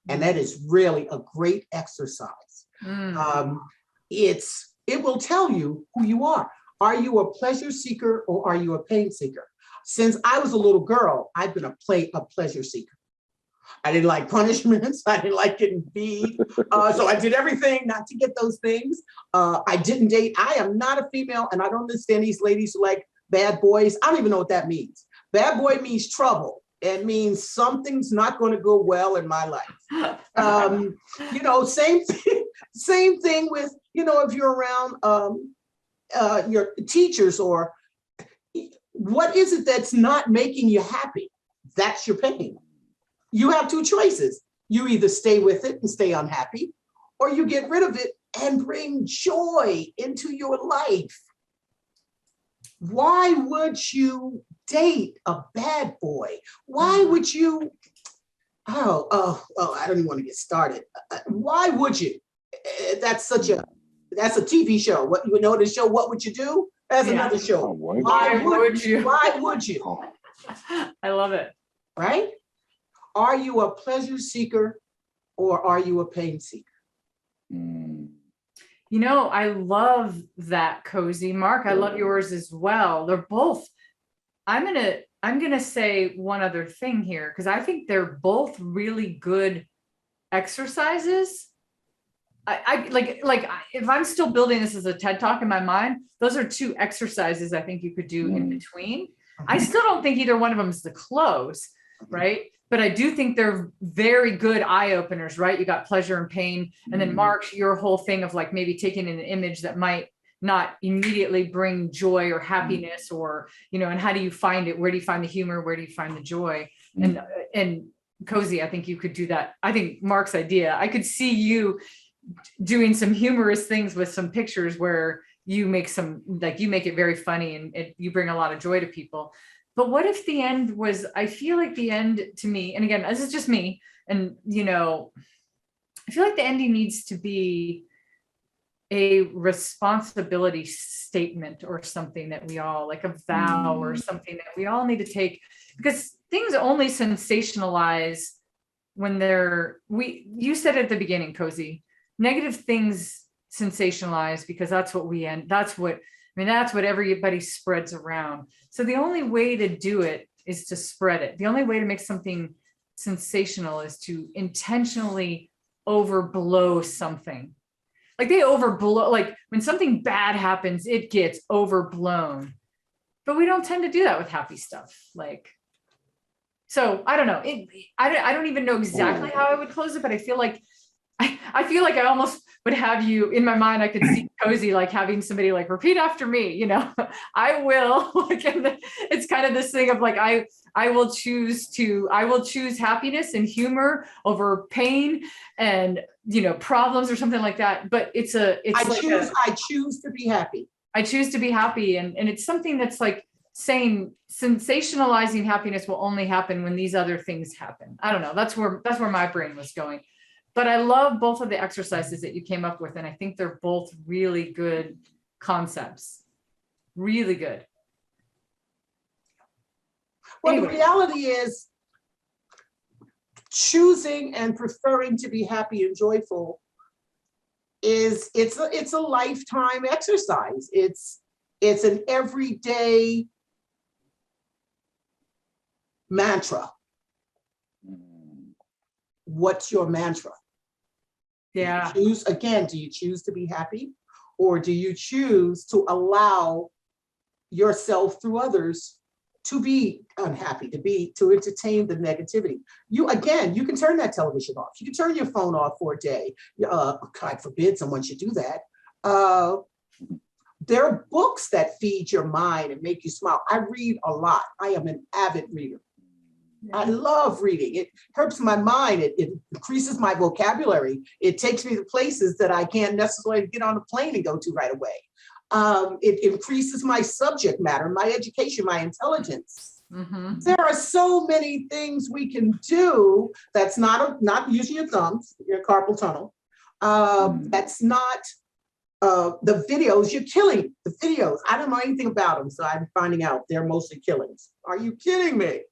And that is really a great exercise. It will tell you who you are. Are you a pleasure seeker or are you a pain seeker? Since I was a little girl, I've been a pleasure seeker. I didn't like punishments. I didn't like getting beat. So I did everything not to get those things. I didn't date. I am not a female, and I don't understand these ladies who like bad boys. I don't even know what that means. Bad boy means trouble. It means something's not going to go well in my life. Same thing with, if you're around your teachers, or what is it that's not making you happy? That's your pain. You have two choices. You either stay with it and stay unhappy, or you get rid of it and bring joy into your life. Why would you date a bad boy? Why would you? I don't even want to get started. Why would you? That's a TV show. What you know the show? What would you do? That's another show. Why would you? Why would you? I love it. Right? Are you a pleasure seeker or are you a pain seeker? I love that, Cozy. Mark, I love yours as well. They're both. I'm gonna say one other thing here, because I think they're both really good exercises. I like if I'm still building this as a TED Talk in my mind, those are two exercises I think you could do in between. I still don't think either one of them is the close, right? But I do think they're very good eye openers, right? You got pleasure and pain. And then Mark, your whole thing of like maybe taking an image that might not immediately bring joy or happiness, or, and how do you find it? Where do you find the humor? Where do you find the joy? And Cozy, I think you could do that. I think Mark's idea, I could see you doing some humorous things with some pictures where you make it very funny and you bring a lot of joy to people. But what if the end was, I feel like the end to me, and again, this is just me, and I feel like the ending needs to be a responsibility statement or something that we all, like a vow or something that we all need to take, because things only sensationalize when you said at the beginning, Cozy, negative things sensationalize because that's what everybody spreads around. So the only way to do it is to spread it. The only way to make something sensational is to intentionally overblow something. Like they overblow, like when something bad happens, it gets overblown. But we don't tend to do that with happy stuff. So I don't know. I don't even know exactly how I would close it, but I feel like I almost would have you in my mind. I could see Cozy like having somebody like repeat after me, I will, it's kind of this thing of like, I will choose happiness and humor over pain and, problems or something like that. But I choose to be happy. I choose to be happy. And it's something that's like saying sensationalizing happiness will only happen when these other things happen. I don't know. That's where my brain was going. But I love both of the exercises that you came up with. And I think they're both really good concepts. Really good. Well, anyway. The reality is choosing and preferring to be happy and joyful it's a lifetime exercise. It's an everyday mantra. What's your mantra? Yeah. Do you choose to be happy, or do you choose to allow yourself through others to be unhappy, to entertain the negativity? You can turn that television off. You can turn your phone off for a day. God forbid someone should do that. There are books that feed your mind and make you smile. I read a lot. I am an avid reader. I love reading. It helps my mind. It increases my vocabulary. It takes me to places that I can't necessarily get on a plane and go to right away. It increases my subject matter, my education, my intelligence. Mm-hmm. There are so many things we can do that's not using your thumbs, your carpal tunnel. That's not the videos. You're killing the videos. I don't know anything about them, so I'm finding out they're mostly killings. Are you kidding me?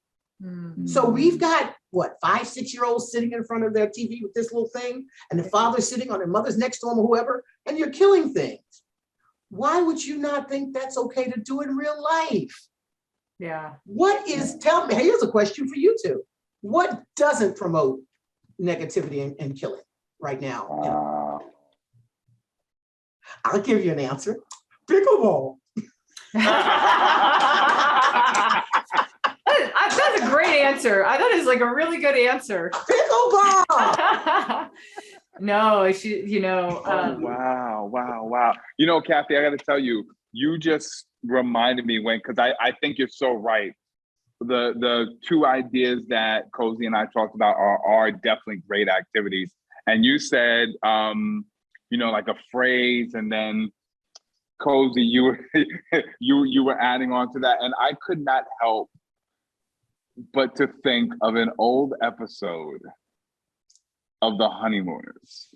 Mm-hmm. So we've got, what, 5, 6-year-olds sitting in front of their TV with this little thing, and the father's sitting on their mother's next to them or whoever, and you're killing things. Why would you not think that's okay to do in real life? Yeah. Tell me, here's a question for you two. What doesn't promote negativity and killing right now? I'll give you an answer. Pickleball. That's a great answer. I thought it was like a really good answer. Pickleball. No, Wow. You know, Cathey, I got to tell you, you just reminded me because I think you're so right. The 2 ideas that Cozy and I talked about are definitely great activities. And you said, like a phrase, and then Cozy, you were adding on to that, and I could not help but to think of an old episode of The Honeymooners.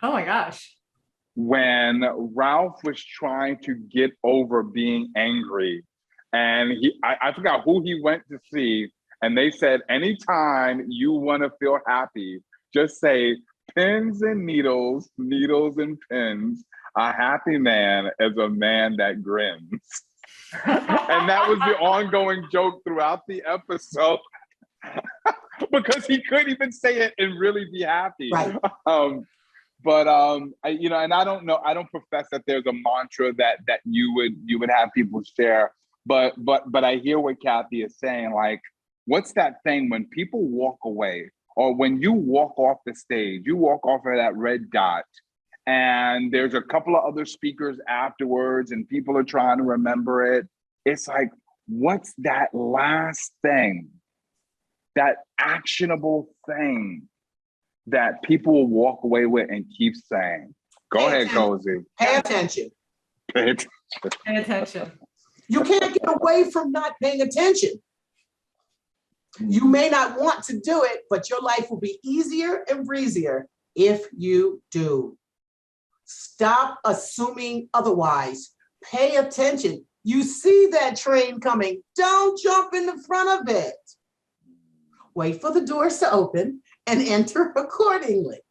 Oh my gosh. When Ralph was trying to get over being angry, and I forgot who he went to see, and they said, anytime you want to feel happy, just say pins and needles, needles and pins. A happy man is a man that grins. And that was the ongoing joke throughout the episode. Because he couldn't even say it and really be happy. Right. And I don't know, I don't profess that there's a mantra that you would have people share, but I hear what Cathey is saying. Like, what's that thing when people walk away, or when you walk off the stage, you walk off of that red dot, and there's a couple of other speakers afterwards, and people are trying to remember it. It's like, what's that last thing, that actionable thing that people will walk away with and keep saying? Go ahead, Cozy. Pay attention. Pay attention. Pay attention. You can't get away from not paying attention. You may not want to do it, but your life will be easier and breezier if you do. Stop assuming otherwise. Pay attention. You see that train coming. Don't jump in the front of it. Wait for the doors to open and enter accordingly.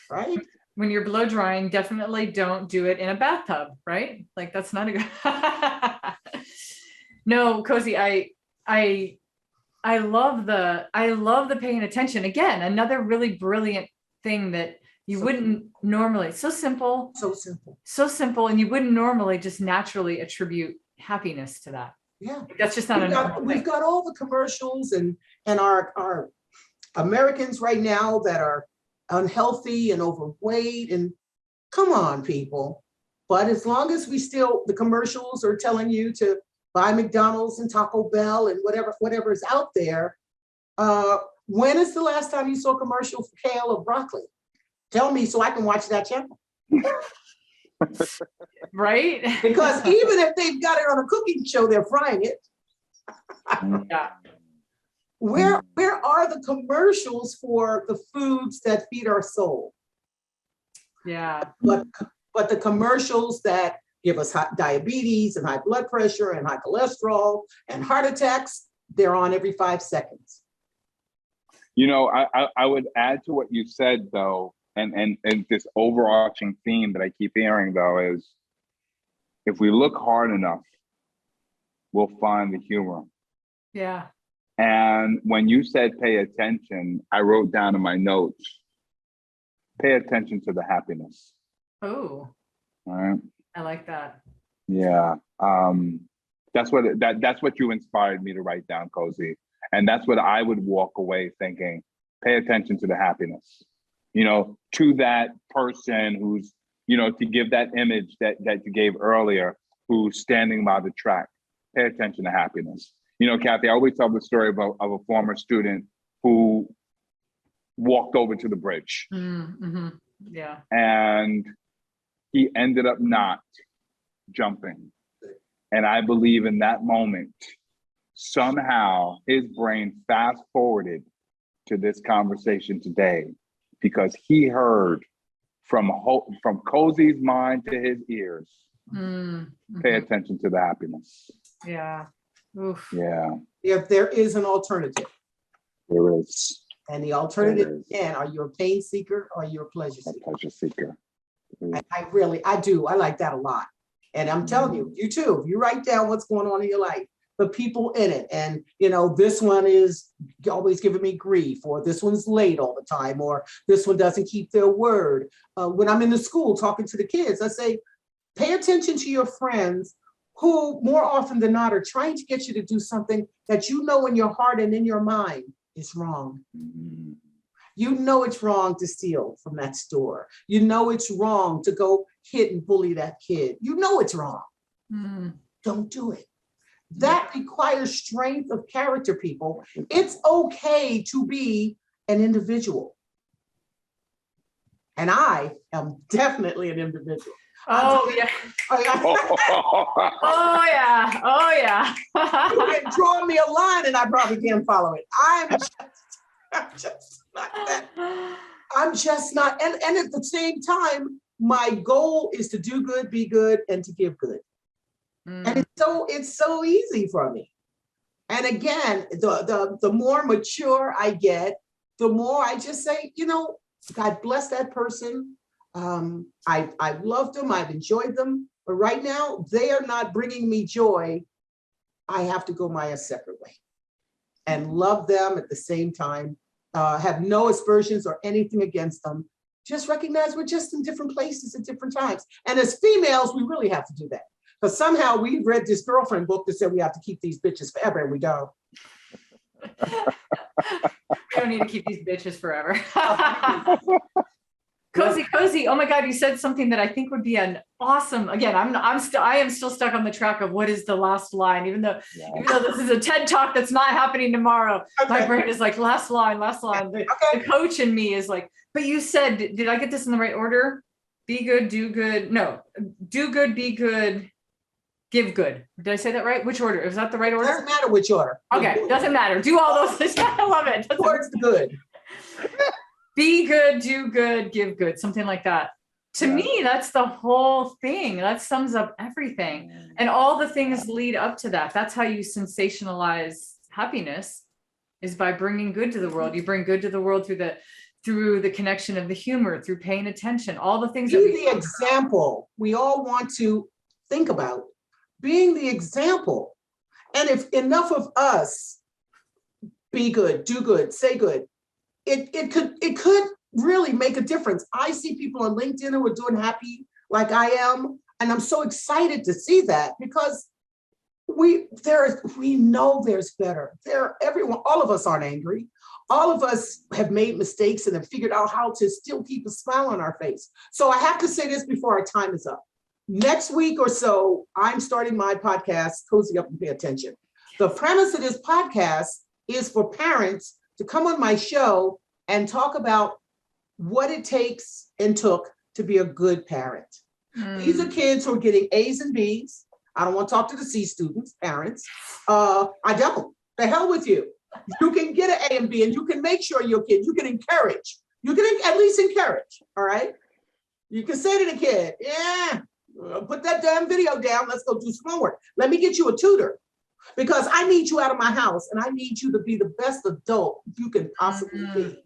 Right? When you're blow drying, definitely don't do it in a bathtub, right? Like, that's not a good. No, Cozy, I love the paying attention. Again, another really brilliant thing that you wouldn't normally. So simple, and you wouldn't normally just naturally attribute happiness to that. Yeah, that's just not we've got all the commercials and our Americans right now that are unhealthy and overweight, and come on, people. But as long as the commercials are telling you to buy McDonald's and Taco Bell and whatever is out there, when is the last time you saw a commercial for kale or broccoli? Tell me so I can watch that channel. Right? Because even if they've got it on a cooking show, they're frying it. Yeah. Where are the commercials for the foods that feed our soul? Yeah. But the commercials that give us diabetes and high blood pressure and high cholesterol and heart attacks, they're on every 5 seconds. You know, I would add to what you said, though, and this overarching theme that I keep hearing, though, is if we look hard enough, we'll find the humor. Yeah. And when you said pay attention, I wrote down in my notes, pay attention to the happiness. Oh. All right. I like that. Yeah. That's what you inspired me to write down, Cozy. And that's what I would walk away thinking, pay attention to the happiness, to that person who's, to give that image that you gave earlier, who's standing by the track, pay attention to happiness. Cathey, I always tell the story of a former student who walked over to the bridge. Mm-hmm. Yeah. And he ended up not jumping. And I believe in that moment, somehow his brain fast forwarded to this conversation today because he heard from Cozy's mind to his ears, pay attention to the happiness. Yeah. Oof. Yeah. If there is an alternative. There is. And the alternative, again, are you a pain seeker or are you a pleasure seeker? A pleasure seeker. I do. I like that a lot. And I'm telling you, you too, you write down what's going on in your life, the people in it. And, this one is always giving me grief, or this one's late all the time, or this one doesn't keep their word. When I'm in the school talking to the kids, I say, pay attention to your friends who more often than not are trying to get you to do something that you know in your heart and in your mind is wrong. You know it's wrong to steal from that store. You know it's wrong to go hit and bully that kid. You know it's wrong. Don't do it. That requires strength of character, people. It's okay to be an individual. And I am definitely an individual. Oh, yeah. Oh, yeah. Oh, yeah. You can draw me a line and I probably can't follow it. I'm just not that. I'm just not. And at the same time, my goal is to do good, be good, and to give good. And it's so easy for me. And again, the more mature I get, the more I just say, God bless that person. I've loved them, I've enjoyed them, but right now they are not bringing me joy. I have to go my separate way and love them at the same time. Have no aspersions or anything against them. Just recognize we're just in different places at different times. And as females, we really have to do that. Because somehow we read this girlfriend book that said we have to keep these bitches forever, and we don't. We don't need to keep these bitches forever. Cozy. Oh my God, you said something that I think would be an awesome. Again, I am still stuck on the track of what is the last line, even though this is a TED talk that's not happening tomorrow. Okay. My brain is like last line. The coach in me is like, but you said, did I get this in the right order? Be good, do good. No, do good, be good, give good. Did I say that right? Which order? Is that the right order? Doesn't matter which order. Okay, doesn't matter. Do all those things. I love it. Towards the good. Be good, do good, give good, something like that. To me, that's the whole thing. That sums up everything. And all the things lead up to that. That's how you sensationalize happiness, is by bringing good to the world. You bring good to the world through the connection of the humor, through paying attention, all the things. Be the example we all want to think about. Being the example. And if enough of us be good, do good, say good, it could really make a difference. I see people on LinkedIn who are doing happy like I am, and I'm so excited to see that, because we know there's better. All of us aren't angry. All of us have made mistakes and have figured out how to still keep a smile on our face. So I have to say this before our time is up. Next week or so, I'm starting my podcast, Cozy Up and Pay Attention. The premise of this podcast is for parents to come on my show and talk about what it takes and took to be a good parent. These are kids who are getting A's and B's. I don't want to talk to the C students, parents. I don't. The hell with you. You can get an A and B, and you can make sure your kid, you can encourage. You can at least encourage, all right? You can say to the kid, put that damn video down. Let's go do some homework. Let me get you a tutor, because I need you out of my house, and I need you to be the best adult you can possibly be.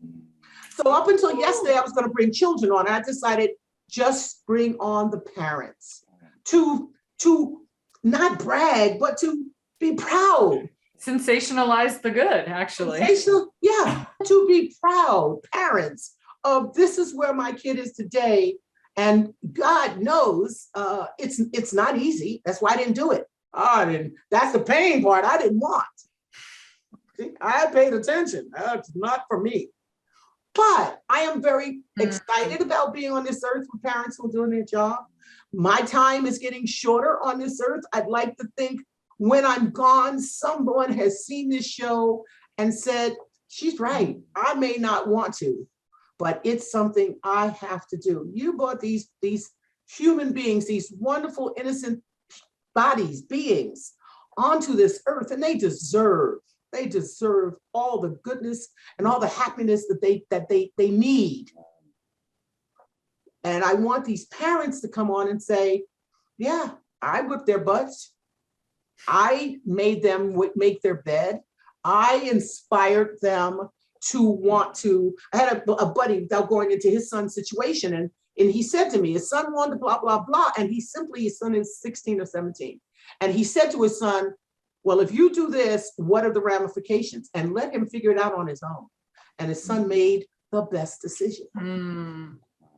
So up until yesterday, I was going to bring children on, and I decided just bring on the parents to not brag, but to be proud. Sensationalize the good, actually. To be proud parents of this is where my kid is today. And God knows it's not easy. That's why I didn't do it. That's the pain part I didn't want. See, I paid attention. That's not for me. But I am very excited about being on this earth with parents who are doing their job. My time is getting shorter on this earth. I'd like to think when I'm gone, someone has seen this show and said, she's right. I may not want to, but it's something I have to do. You brought these human beings, these wonderful, innocent bodies, beings onto this earth, and they deserve all the goodness and all the happiness that they need. And I want these parents to come on and say, yeah, I whipped their butts. I made them make their bed. I inspired them to want to. I had a buddy without going into his son's situation, and he said to me, his son wanted blah, blah, blah. And his son is 16 or 17. And he said to his son, well, if you do this, what are the ramifications? And let him figure it out on his own. And his son made the best decision.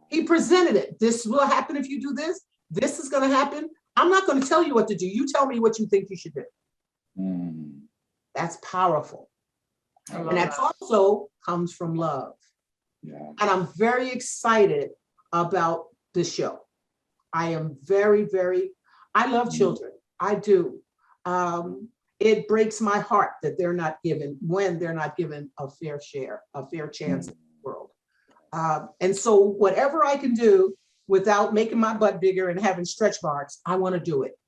He presented it. This will happen if you do this. This is going to happen. I'm not going to tell you what to do. You tell me what you think you should do. That's powerful. And that also comes from love. Yeah. And I'm very excited about this show. I am I love children. I do. It breaks my heart that they're not given a fair chance in the world. And so whatever I can do without making my butt bigger and having stretch marks, I want to do it.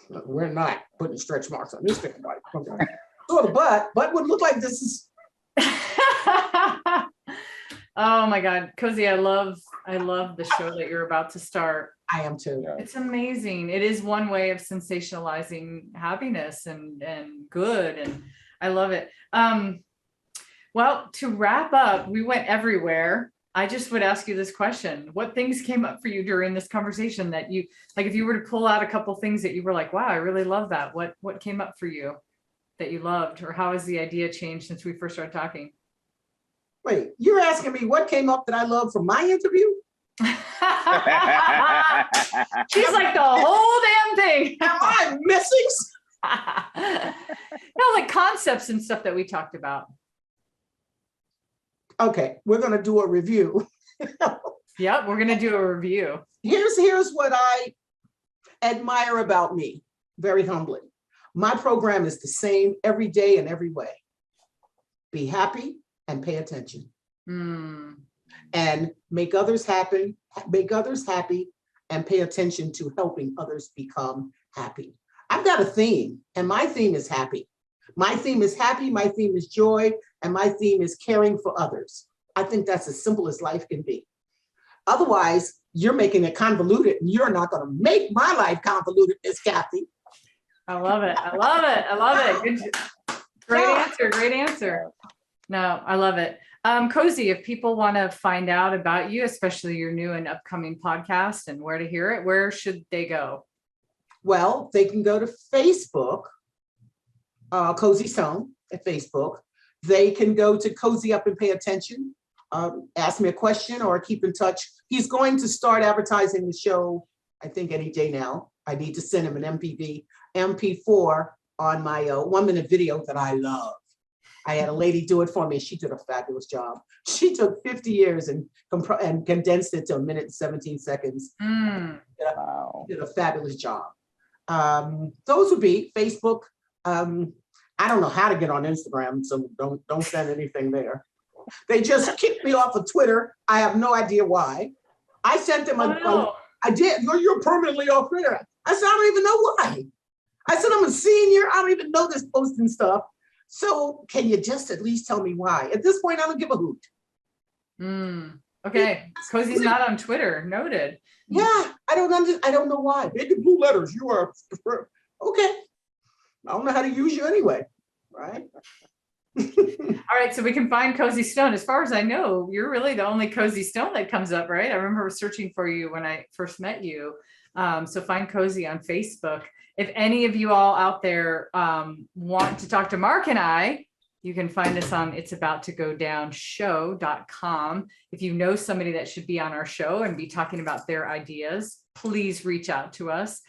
We're not putting stretch marks on this thing. So the butt would look like this is. Oh my God, Cozy, I love the show that you're about to start. I am too. It's amazing. It is one way of sensationalizing happiness and good, and I love it. Well, to wrap up, we went everywhere. I just would ask you this question: what things came up for you during this conversation that you like? If you were to pull out a couple things that you were like, "Wow, I really love that." What came up for you that you loved, or how has the idea changed since we first started talking? Wait, you're asking me what came up that I loved from my interview? She's like the whole damn thing. Am I missing? No, like concepts and stuff that we talked about. Okay, we're gonna do a review. Yep, we're gonna do a review. Here's what I admire about me, very humbly. My program is the same every day and every way. Be happy and pay attention. And make others happy and pay attention to helping others become happy. I've got a theme, and my theme is happy. My theme is happy, my theme is joy, and my theme is caring for others. I think that's as simple as life can be. Otherwise, you're making it convoluted, and you're not going to make my life convoluted, Miss Cathey. I love it. I love it. I love it. Great answer. Great answer. No, I love it. Cozy, if people want to find out about you, especially your new and upcoming podcast and where to hear it, where should they go? Well, they can go to Facebook, Cozy Stone at Facebook. They can go to Cozy Up and Pay Attention, ask me a question or keep in touch. He's going to start advertising the show, I think any day now. I need to send him an MP4 on my 1-minute video that I love. I had a lady do it for me. She did a fabulous job. She took 50 years and condensed it to 1 minute and 17 seconds. Wow. Did a fabulous job. Those would be Facebook. I don't know how to get on Instagram, so don't send anything there. They just kicked me off of Twitter. I have no idea why. I sent them I did. You're permanently off Twitter. I said, I don't even know why. I said, I'm a senior. I don't even know this posting stuff. So can you just at least tell me why? At this point, I don't give a hoot. Okay, Cozy's not on Twitter. Noted. Yeah, I don't know why. Big in blue letters. You are okay. I don't know how to use you anyway, right? All right, so we can find Cozy Stone. As far as I know, you're really the only Cozy Stone that comes up, right? I remember searching for you when I first met you. So find Cozy on Facebook. If any of you all out there want to talk to Marc and I, you can find us on it'sabouttogodownshow.com. If you know somebody that should be on our show and be talking about their ideas, please reach out to us.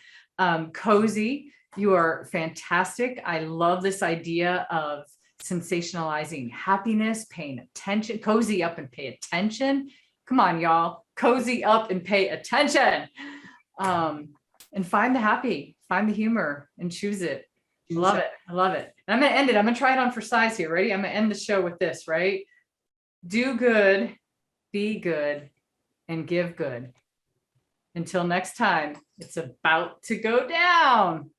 Cozy, you are fantastic. I love this idea of sensationalizing happiness, paying attention. Cozy up and pay attention. Come on, y'all. Cozy up and pay attention. And find the happy, find the humor, and choose it. Love it. I love it. And I'm going to end it. I'm going to try it on for size here. Ready? I'm going to end the show with this, right? Do good, be good, and give good. Until next time, it's about to go down.